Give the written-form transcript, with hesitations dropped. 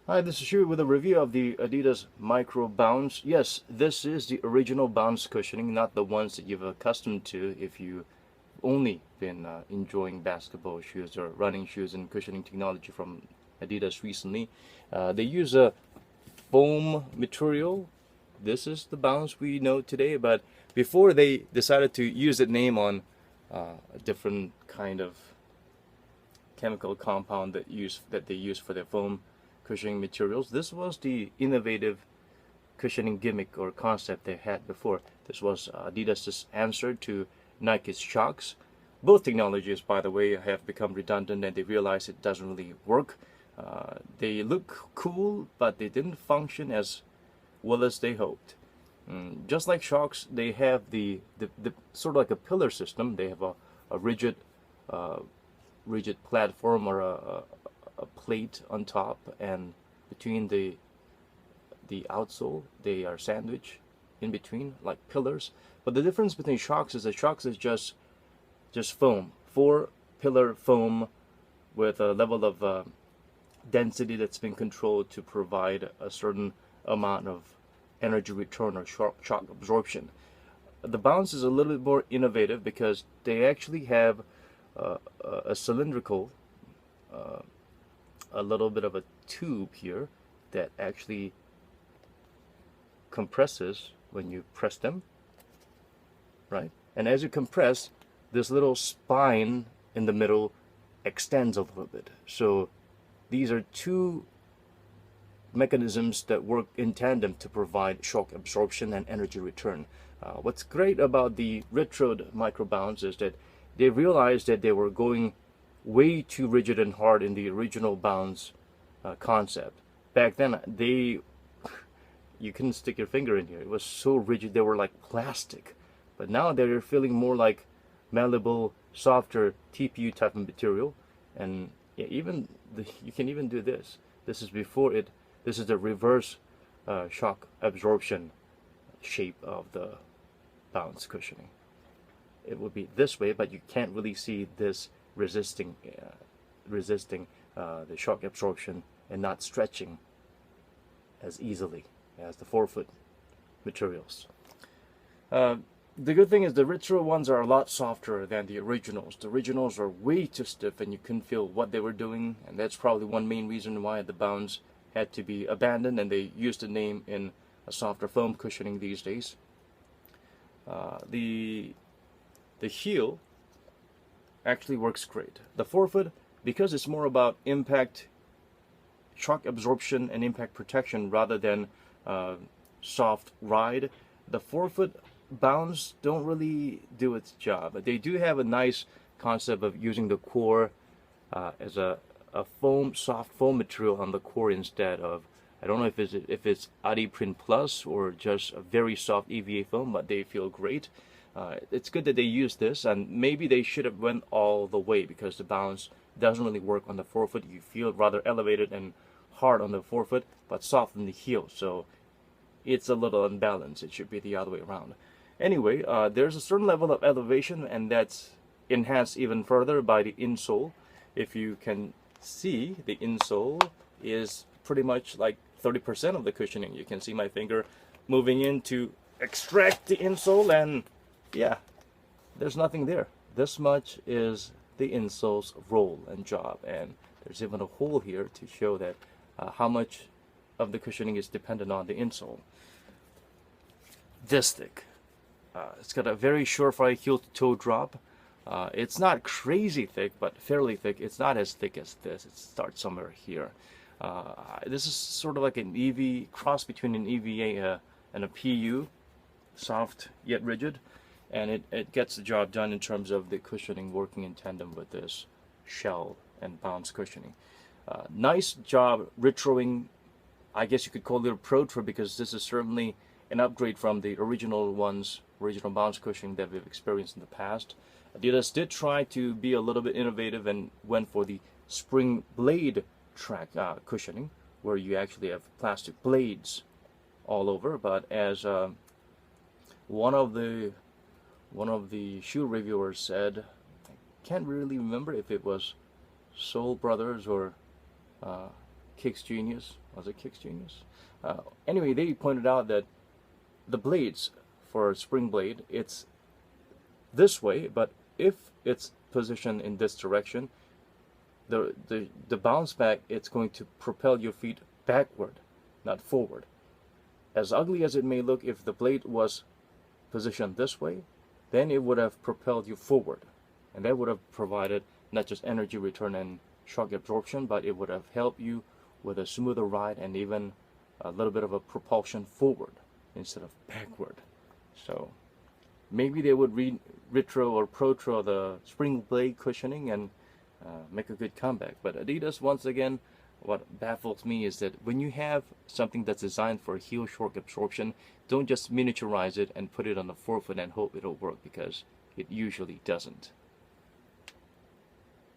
Hi, this is Shu with a review of the Adidas microbounce. Yes, this is the original bounce cushioning, not the ones that you've accustomed to if you've only been enjoying basketball shoes or running shoes and cushioning technology from Adidas recently. They use a foam material. This is the bounce we know today, but before they decided to use that name on a different kind of chemical compound that they use for their foam cushioning materials. This was the innovative cushioning gimmick or concept they had before. This was Adidas' answer to Nike's shocks. Both technologies, by the way, have become redundant and they realize it doesn't really work. They look cool, but they didn't function as well as they hoped. Just like shocks, they have the sort of like a pillar system. They have a rigid uh, rigid platform or a plate on top, and between the outsole they are sandwiched in between like pillars. But the difference between shocks is that shocks is just foam, four pillar foam with a level of density that's been controlled to provide a certain amount of energy return or shock absorption. The bounce is a little bit more innovative because they actually have a cylindrical, uh, a little bit of a tube here that actually compresses when you press them, right? And as you compress, this little spine in the middle extends a little bit. So these are two mechanisms that work in tandem to provide shock absorption and energy return. What's great about the retroed microbounce is that they realized that they were going way too rigid and hard in the original bounce concept. Back then, you couldn't stick your finger in here. It was so rigid, they were like plastic. But now they're feeling more like malleable, softer TPU type of material. And yeah, you can even do this. This is before it. This is the reverse shock absorption shape of the bounce cushioning. It would be this way, but you can't really see this resisting the shock absorption and not stretching as easily as the forefoot materials. Uh, the good thing is the retro ones are a lot softer than the originals. The originals are way too stiff and you couldn't feel what they were doing, and that's probably one main reason why the bounce had to be abandoned and they used the name in a softer foam cushioning these days. The heel actually works great. The forefoot, because it's more about impact, shock absorption, and impact protection rather than soft ride, the forefoot bounce don't really do its job. They do have a nice concept of using the core as a soft foam material on the core instead of, I don't know if it's Adiprint Plus or just a very soft EVA foam, but they feel great. It's good that they use this, and maybe they should have went all the way because the bounce doesn't really work on the forefoot. You feel rather elevated and hard on the forefoot, but soft in the heel. So it's a little unbalanced. It should be the other way around. Anyway, there's a certain level of elevation, and that's enhanced even further by the insole. If you can see, the insole is pretty much like 30% of the cushioning. You can see my finger moving in to extract the insole, and yeah, there's nothing there. This much is the insole's role and job, and there's even a hole here to show that how much of the cushioning is dependent on the insole. This thick. It's got a very surefire heel to toe drop. It's not crazy thick, but fairly thick. It's not as thick as this. It starts somewhere here. This is sort of like an EV cross between an EVA and a PU, soft yet rigid, and it gets the job done in terms of the cushioning working in tandem with this shell and bounce cushioning. Nice job retroing. I guess you could call it a pro trip because this is certainly an upgrade from the original bounce cushioning that we've experienced in the past. Adidas did try to be a little bit innovative and went for the spring blade track cushioning, where you actually have plastic blades all over. But as one of the shoe reviewers said, I can't really remember if it was Soul Brothers or Kicks Genius. Was it Kicks Genius? Anyway, they pointed out that the blades for a spring blade, it's this way, but if it's positioned in this direction, the bounce back, it's going to propel your feet backward, not forward. As ugly as it may look, if the blade was positioned this way, then it would have propelled you forward, and that would have provided not just energy return and shock absorption, but it would have helped you with a smoother ride and even a little bit of a propulsion forward instead of backward. So maybe they would retro or protro the spring blade cushioning and make a good comeback. But Adidas, once again, what baffles me is that when you have something that's designed for heel shock absorption, don't just miniaturize it and put it on the forefoot and hope it'll work, because it usually doesn't.